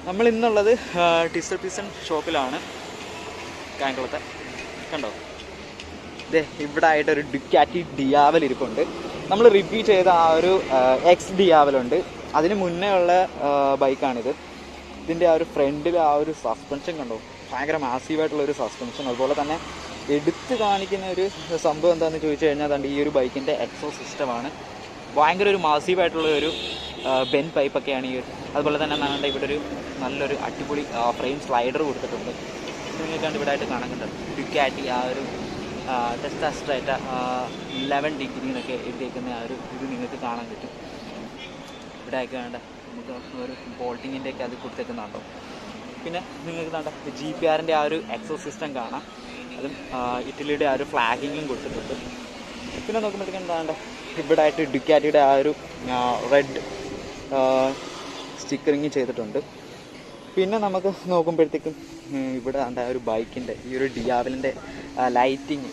നമ്മൾ ഇന്നുള്ളത് ഡിസ്പ്ലേസ്മെന്റ് ഷോപ്പിലാണ്, കായംകുളത്തെ. കണ്ടോ, ഇതേ ഇവിടെ ആയിട്ടൊരു ഡുക്കാറ്റി ഡിയാവൽ ഇരിപ്പുണ്ട്. നമ്മൾ റിവ്യൂ ചെയ്ത ആ ഒരു എക്സ് ഡിയാവലുണ്ട്, അതിന് മുന്നേ ഉള്ള ബൈക്കാണിത്. ഇതിൻ്റെ ആ ഒരു ഫ്രണ്ടിൽ ആ ഒരു സസ്പെൻഷൻ കണ്ടോ, ഭയങ്കര മാസീവായിട്ടുള്ളൊരു സസ്പെൻഷൻ. അതുപോലെ തന്നെ എടുത്ത് കാണിക്കുന്ന ഒരു സംഭവം എന്താണെന്ന് ചോദിച്ചു കഴിഞ്ഞാൽ അതുകൊണ്ട് ഈ ഒരു ബൈക്കിൻ്റെ എക്സോ സിസ്റ്റമാണ്. ഭയങ്കര ഒരു മാസീവായിട്ടുള്ള ഒരു ബെൻ പൈപ്പൊക്കെയാണ് ഈ. അതുപോലെ തന്നെ നമ്മുടെ ഇവിടെ ഒരു നല്ലൊരു അടിപൊളി ഫ്രെയിം സ്ലൈഡർ കൊടുത്തിട്ടുണ്ട്. നിങ്ങൾക്കാണ്ട് ഇവിടെ ആയിട്ട് കാണാൻ കിട്ടും ഡുക്കാറ്റി ആ ഒരു ടെസ്റ്റാസ്ട്രേറ്റ 11 ഡിഗ്രി എന്നൊക്കെ എഴുതിയേക്കുന്ന ആ ഒരു ഇത് നിങ്ങൾക്ക് കാണാൻ പറ്റും. ഇവിടെ ആയിട്ട് വേണ്ട നമുക്ക് ഒരു ബോൾട്ടിങ്ങിൻ്റെയൊക്കെ അത് കൊടുത്തേക്കുന്നുണ്ടോ. പിന്നെ നിങ്ങൾക്ക് വേണ്ട GPRൻ്റെ ആ ഒരു എക്സോ സിസ്റ്റം കാണാം, അതും ഇറ്റലിയുടെ ആ ഒരു ഫ്ലാഗിങ്ങും കൊടുത്തിട്ടുണ്ട്. പിന്നെ നോക്കുമ്പോഴത്തേക്കും എന്താണ്ട് ഇവിടെ ആയിട്ട് ഡുക്കാറ്റിയുടെ ആ ഒരു റെഡ് സ്റ്റിക്കറിങ് ചെയ്തിട്ടുണ്ട്. പിന്നെ നമുക്ക് നോക്കുമ്പോഴത്തേക്കും ഇവിടെ എന്താ ഒരു ബൈക്കിൻ്റെ ഈ ഒരു ഡിയാവലിൻ്റെ ലൈറ്റിങ്,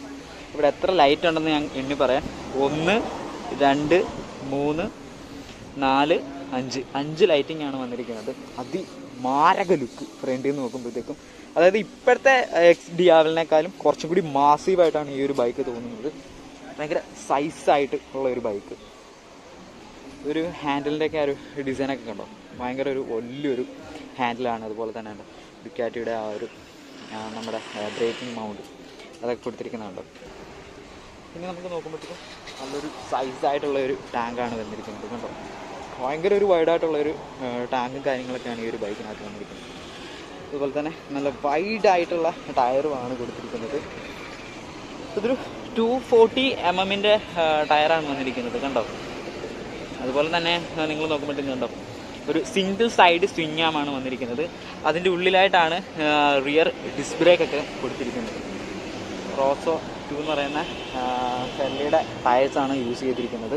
ഇവിടെ എത്ര ലൈറ്റ് ഉണ്ടെന്ന് ഞാൻ എണ്ണി പറയാം. 1 2 3 4 5 ലൈറ്റിംഗ് ആണ് വന്നിരിക്കുന്നത്. അതിമാരക ലുക്ക് ഫ്രണ്ടിൽ നിന്ന് നോക്കുമ്പോഴത്തേക്കും. അതായത് ഇപ്പോഴത്തെ എക്സ് ഡിയാവലിനേക്കാളും കുറച്ചും കൂടി മാസീവായിട്ടാണ് ഈ ഒരു ബൈക്ക് തോന്നുന്നത്. ഭയങ്കര സൈസായിട്ട് ഉള്ള ഒരു ബൈക്ക്. ഒരു ഹാൻഡിലിൻ്റെയൊക്കെ ആ ഒരു ഡിസൈനൊക്കെ കണ്ടോ, ഭയങ്കര ഒരു വലിയൊരു ഹാൻഡിലാണ്. അതുപോലെ തന്നെ ഉണ്ട് ഡുക്കാറ്റിയുടെ ആ ഒരു നമ്മുടെ ബ്രേക്കിംഗ് മൗണ്ട് അതൊക്കെ കൊടുത്തിരിക്കുന്നുണ്ട്. പിന്നെ നമുക്ക് നോക്കുമ്പോഴത്തേക്കും നല്ലൊരു സൈസായിട്ടുള്ള ഒരു ടാങ്കാണ് വന്നിരിക്കുന്നത് കണ്ടോ. ഭയങ്കര ഒരു വൈഡായിട്ടുള്ളൊരു ടാങ്കും കാര്യങ്ങളൊക്കെയാണ് ഈ ഒരു ബൈക്കിനകത്ത് വന്നിരിക്കുന്നത്. അതുപോലെ തന്നെ നല്ല വൈഡായിട്ടുള്ള ടയറുമാണ് കൊടുത്തിരിക്കുന്നത്. ഇതൊരു 240 mm ടയറാണ് വന്നിരിക്കുന്നത് കണ്ടോ. അതുപോലെ തന്നെ നിങ്ങൾ നോക്കുമ്പോഴത്തേക്കും കണ്ടോ ഒരു സിംഗിൾ സൈഡ് സ്വിങ് ആമാണ് വന്നിരിക്കുന്നത്. അതിൻ്റെ ഉള്ളിലായിട്ടാണ് റിയർ ഡിസ്ക് ബ്രേക്ക് ഒക്കെ കൊടുത്തിരിക്കുന്നത്. റോസോ 2 എന്ന് പറയുന്ന ഫെർലിയുടെ ടയേഴ്സാണ് യൂസ് ചെയ്തിരിക്കുന്നത്.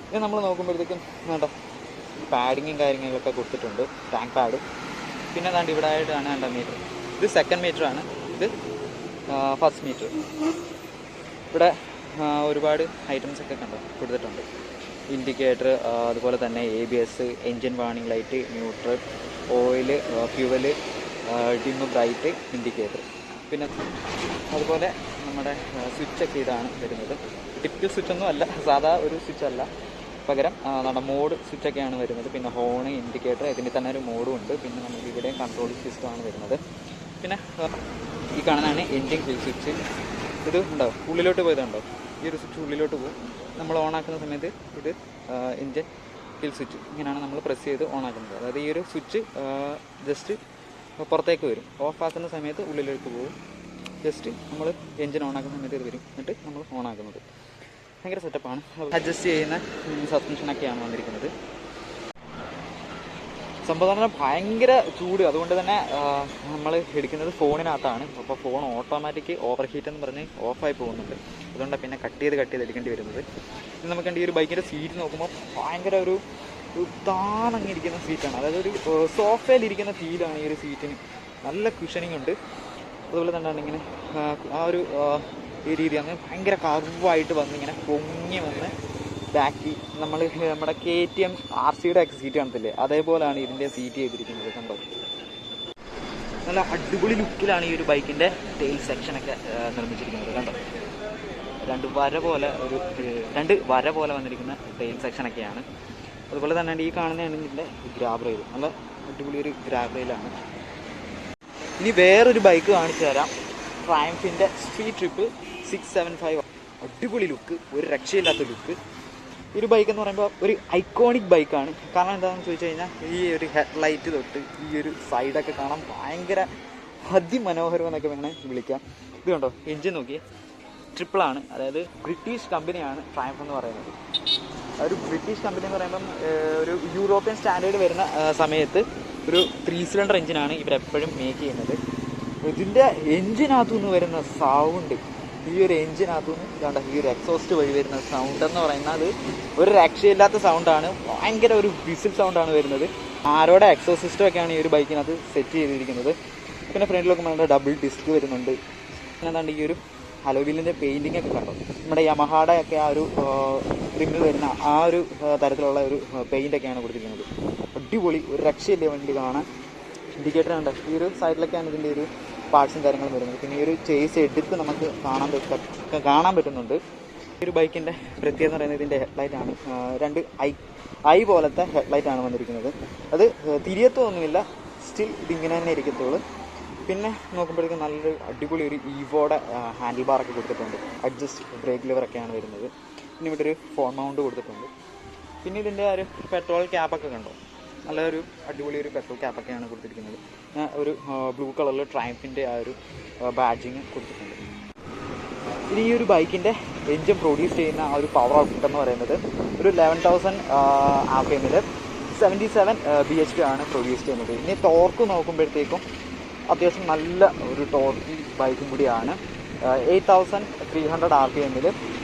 ഇത് നമ്മൾ നോക്കുമ്പോഴത്തേക്കും കണ്ടോ പാഡിങ്ങും കാര്യങ്ങളൊക്കെ കൊടുത്തിട്ടുണ്ട്, ടാങ്ക് പാഡ്. പിന്നെ അതാണ്ട് ഇവിടെ ആയിട്ടാണ് കണ്ട മീറ്റർ, ഇത് സെക്കൻഡ് മീറ്ററാണ്, ഇത് ഫസ്റ്റ് മീറ്റർ. ഇവിടെ ഒരുപാട് ഐറ്റംസ് ഒക്കെ കണ്ടോ കൊടുത്തിട്ടുണ്ട്. ഇൻഡിക്കേറ്റർ, അതുപോലെ തന്നെ ABS, engine warning light, neutral, oil, fuel, dim bright, indicator. പിന്നെ അതുപോലെ നമ്മുടെ സ്വിച്ചൊക്കെ ഇതാണ് വരുന്നത്. ടിപ്പിക്കൽ സ്വിച്ചൊന്നും അല്ല, സാധാ ഒരു സ്വിച്ചല്ല, പകരം നമ്മുടെ മോഡ് സ്വിച്ചൊക്കെയാണ് വരുന്നത്. പിന്നെ ഹോൺ, ഇൻഡിക്കേറ്റർ, ഇതിന് തന്നെ ഒരു മോഡും ഉണ്ട്. പിന്നെ നമുക്ക് ഇവിടെയും കൺട്രോൾ സിസ്റ്റമാണ് വരുന്നത്. പിന്നെ ഈ കാണുന്നതാണ് എൻജിൻ കിൽ സ്വിച്ച്. ഇത് ഉണ്ടോ ഉള്ളിലോട്ട് പോയതുണ്ടോ, ഈ ഒരു സ്വിച്ച് ഉള്ളിലോട്ട് പോകും. നമ്മൾ ഓണാക്കുന്ന സമയത്ത് ഇത് എൻജിൻ കിൽ സ്വിച്ച് ഇങ്ങനെയാണ് നമ്മൾ പ്രസ് ചെയ്ത് ഓണാക്കുന്നത്. അതായത് ഈ ഒരു സ്വിച്ച് ജസ്റ്റ് പുറത്തേക്ക് വരും, ഓഫാക്കുന്ന സമയത്ത് ഉള്ളിലേക്ക് പോകും. ജസ്റ്റ് നമ്മൾ എൻജിൻ ഓണാക്കുന്ന സമയത്ത് ഇത് വരും, എന്നിട്ട് നമ്മൾ ഓണാക്കുന്നത്. ഭയങ്കര സെറ്റപ്പാണ്. അഡ്ജസ്റ്റ് ചെയ്യുന്ന സസ്പെൻഷനൊക്കെയാണ് വന്നിരിക്കുന്നത്. സംഭവം ഭയങ്കര ചൂട്, അതുകൊണ്ട് തന്നെ നമ്മൾ എടുക്കുന്നത് ഫോണിനകത്താണ്. അപ്പോൾ ഫോൺ ഓട്ടോമാറ്റിക് ഓവർ ഹീറ്റ് എന്ന് പറഞ്ഞ് ഓഫായി പോകുന്നുണ്ട്. അതുകൊണ്ടാണ് പിന്നെ കട്ട് ചെയ്ത് എടുക്കേണ്ടി വരുന്നത്. ഇത് നമുക്ക് ഈ ഒരു ബൈക്കിൻ്റെ സീറ്റ് നോക്കുമ്പോൾ ഭയങ്കര ഒരു താണങ്ങിയിരിക്കുന്ന സീറ്റാണ്. അതായത് ഒരു സോഫയിലിരിക്കുന്ന ഫീലാണ് ഈ ഒരു സീറ്റിന്. നല്ല കുഷനിങ് ഉണ്ട്. അതുപോലെ തന്നെ ഇങ്ങനെ ആ ഒരു ഈ രീതിയാണ് ഭയങ്കര കർവായിട്ട് വന്നിങ്ങനെ പൊങ്ങി വന്ന് ബാക്കി നമ്മുടെ KTM RCയുടെ ഒക്കെ സീറ്റ് കാണത്തില്ലേ, അതേപോലെയാണ് ഇതിൻ്റെ സീറ്റ് ചെയ്തിരിക്കുന്നത് കണ്ടോ. നല്ല അടിപൊളി ലുക്കിലാണ് ഈ ഒരു ബൈക്കിൻ്റെ ടെയിൽ സെക്ഷനൊക്കെ നിർമ്മിച്ചിരിക്കുന്നത് കണ്ടോ. രണ്ട് വര പോലെ വന്നിരിക്കുന്ന ടെയിൽ സെക്ഷനൊക്കെയാണ്. അതുപോലെ തന്നെ ഈ കാണുന്നതാണ് ഇതിൻ്റെ ഗ്രാബ് റെയിൽ, നല്ല അടിപൊളി ഒരു ഗ്രാബ് റെയിലാണ്. ഇനി വേറൊരു ബൈക്ക് കാണിച്ചു തരാം, ട്രയംഫിൻ്റെ സ്ട്രീറ്റ് ട്രിപ്പ് 675. അടിപൊളി ലുക്ക്, ഒരു രക്ഷയില്ലാത്ത ലുക്ക്. ഈ ഒരു ബൈക്ക് എന്ന് പറയുമ്പോൾ ഒരു ഐക്കോണിക് ബൈക്കാണ്. കാരണം എന്താണെന്ന് ചോദിച്ചു കഴിഞ്ഞാൽ ഈ ഒരു ഹെഡ്ലൈറ്റ് തൊട്ട് ഈ ഒരു സൈഡൊക്കെ കാണാൻ ഭയങ്കര അതിമനോഹരം എന്നൊക്കെ വേണേൽ വിളിക്കാം. ഇത് കണ്ടോ, എൻജിൻ നോക്കിയേ, ട്രിപ്പിളാണ്. അതായത് ബ്രിട്ടീഷ് കമ്പനിയാണ് ട്രയംഫ് എന്ന് പറയുന്നത്. ഒരു ബ്രിട്ടീഷ് കമ്പനി എന്ന് പറയുമ്പം ഒരു യൂറോപ്യൻ സ്റ്റാൻഡേർഡ് വരുന്ന സമയത്ത് ഒരു 3 സിലിണ്ടർ എഞ്ചിനാണ് ഇവരെപ്പോഴും മേക്ക് ചെയ്യുന്നത്. ഇതിൻ്റെ എൻജിനകത്തുനിന്ന് വരുന്ന സൗണ്ട്, ഈ ഒരു എൻജിനകത്തുനിന്ന് കണ്ട ഈ ഒരു എക്സോസ്റ്റ് വഴി വരുന്ന സൗണ്ട് എന്ന് പറയുന്നത് ഒരു രക്ഷയില്ലാത്ത സൗണ്ടാണ്. ഭയങ്കര ഒരു വിസിൽ സൗണ്ടാണ് വരുന്നത്. ആരോടെ എക്സോസ് സിസ്റ്റം ഒക്കെയാണ് ഈ ഒരു ബൈക്കിനകത്ത് സെറ്റ് ചെയ്തിരിക്കുന്നത്. പിന്നെ ഫ്രണ്ടിലൊക്കെ നമ്മുടെ ഡബിൾ ഡിസ്ക് വരുന്നുണ്ട്. പിന്നെ എന്താണ്ട് ഈ ഒരു അലോവിലിൻ്റെ പെയിൻറ്റിംഗ് ഒക്കെ കണ്ടോ, നമ്മുടെ യമഹാടെ ഒക്കെ ആ ഒരു റിമ്മിൽ വരുന്ന ആ ഒരു തരത്തിലുള്ള ഒരു പെയിൻ്റൊക്കെയാണ് കൊടുത്തിരിക്കുന്നത്. അടിപൊളി, ഒരു രക്ഷയില്ലേ വണ്ടി കാണാൻ. ഇൻഡിക്കേറ്റർ ഉണ്ട്, ഈ ഒരു സൈഡിലൊക്കെയാണ് ഇതിൻ്റെ ഒരു പാർട്സും കാര്യങ്ങളും വരുന്നത്. പിന്നെ ഈ ഒരു ചേസ് എടുത്ത് നമുക്ക് കാണാൻ പറ്റുന്നുണ്ട്. ഈ ഒരു ബൈക്കിൻ്റെ പ്രത്യേകത എന്ന് പറയുന്നത് ഇതിൻ്റെ ഹെഡ്ലൈറ്റാണ്. രണ്ട് ഐ പോലത്തെ ഹെഡ്ലൈറ്റാണ് വന്നിരിക്കുന്നത്. അത് തിരിയത്തൊന്നുമില്ല, സ്റ്റിൽ ഇതിങ്ങനെ തന്നെ ഇരിക്കത്തുള്ളൂ. പിന്നെ നോക്കുമ്പോഴേക്കും നല്ലൊരു അടിപൊളി ഒരു ഈവോയുടെ ഹാൻഡിൽ ബാറൊക്കെ കൊടുത്തിട്ടുണ്ട്. അഡ്ജസ്റ്റ് ബ്രേക്ക് ലിവറൊക്കെയാണ് വരുന്നത്. പിന്നെ ഇവിടെ ഒരു ഫോൺ മൗണ്ട് കൊടുത്തിട്ടുണ്ട്. പിന്നെ ഇതിൻ്റെ ഒരു പെട്രോൾ ക്യാപ്പൊക്കെ കണ്ടോ, നല്ലൊരു അടിപൊളി ഒരു പെട്രോൾ ക്യാപ്പൊക്കെയാണ് കൊടുത്തിരിക്കുന്നത്. ഒരു ബ്ലൂ കളറിൽ ട്രയംഫിൻ്റെ ആ ഒരു ബാഡ്ജിങ് കൊടുത്തിട്ടുണ്ട്. ഇനി ഈ ഒരു ബൈക്കിൻ്റെ എൻജിൻ പ്രൊഡ്യൂസ് ചെയ്യുന്ന ആ ഒരു പവർ ഔട്ട്പുട്ട് എന്ന് പറയുന്നത് ഒരു 11,000 RPM 77 bhp ആണ് പ്രൊഡ്യൂസ് ചെയ്യുന്നത്. ഇനി ടോർക്ക് നോക്കുമ്പോഴത്തേക്കും അത്യാവശ്യം നല്ല ഒരു ടോർക്ക് ബൈക്കും കൂടിയാണ്. 8,300 RPM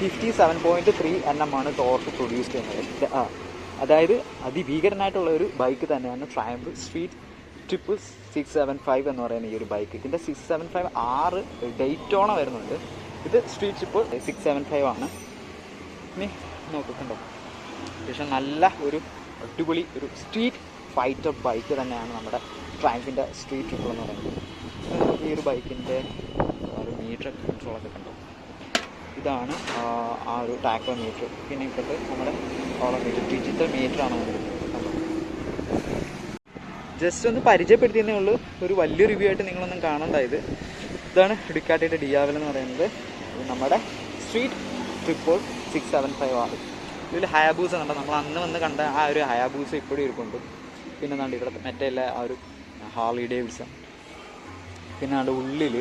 57.3 Nm ആണ് ടോർക്ക് പ്രൊഡ്യൂസ് ചെയ്യുന്നത്. അതായത് അതിഭീകരനായിട്ടുള്ള ഒരു ബൈക്ക് തന്നെയാണ് ട്രയംഫ് സ്ട്രീറ്റ് 675 എന്ന് പറയുന്ന ഈ ഒരു ബൈക്ക്. ഇതിൻ്റെ 675 6 ഡേറ്റോണ വരുന്നുണ്ട്. ഇത് സ്ട്രീറ്റ് ട്രിപ്പ് 675 ആണ്. ഇനി നോക്കിയിട്ടുണ്ടോ, അത്യാവശ്യം നല്ല ഒരു അടിപൊളി ഒരു സ്ട്രീറ്റ് ഫൈറ്റർ ബൈക്ക് തന്നെയാണ് നമ്മുടെ ട്രയംഫിൻ്റെ സ്ട്രീറ്റ് ട്രിപ്പ് എന്ന് പറയുന്നത്. നമുക്ക് ഈ ഒരു ബൈക്കിൻ്റെ ഒരു മീറ്റർ കൺട്രോളൊക്കെ കണ്ടോ, ഇതാണ് ആ ഒരു ടാക്കോ മീറ്റർ. പിന്നെ ഇപ്പോഴത്തെ നമ്മുടെ ഓഡോമീറ്റർ ഡിജിറ്റൽ മീറ്ററാണ് വന്നിരിക്കുന്നത്. ജസ്റ്റ് ഒന്ന് പരിചയപ്പെടുത്തിയതേ ഉള്ളൂ, ഒരു വലിയ റിവ്യൂ ആയിട്ട് നിങ്ങളൊന്നും കാണണ്ടായത്. ഇതാണ് ഡുക്കാട്ടിയുടെ DRL എന്ന് പറയുന്നത്. നമ്മുടെ സ്ട്രീറ്റ് ട്രിപ്പ് 675 ആണ്. ഇതിൽ ഹയാബൂസ കണ്ടോ, നമ്മൾ അന്ന് വന്ന് കണ്ട ആ ഒരു ഹയാബൂസ ഇപ്പോഴും ഇരിപ്പുണ്ട്. പിന്നെ എന്താണ്ട് ഇവിടെ മറ്റേ ആ ഒരു ഹാർലി ഡേവിഡ്സൺ. പിന്നെ അതിൻ്റെ ഉള്ളിൽ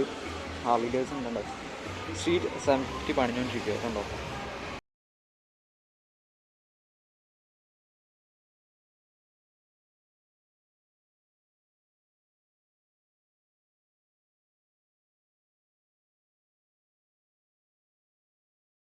ഹാർലി ഡേവിഡ്സൺ ഉണ്ടോ, സ്ട്രീറ്റ് 70 പണിഞ്ഞുകൊണ്ടിരിക്കുക കണ്ടോ.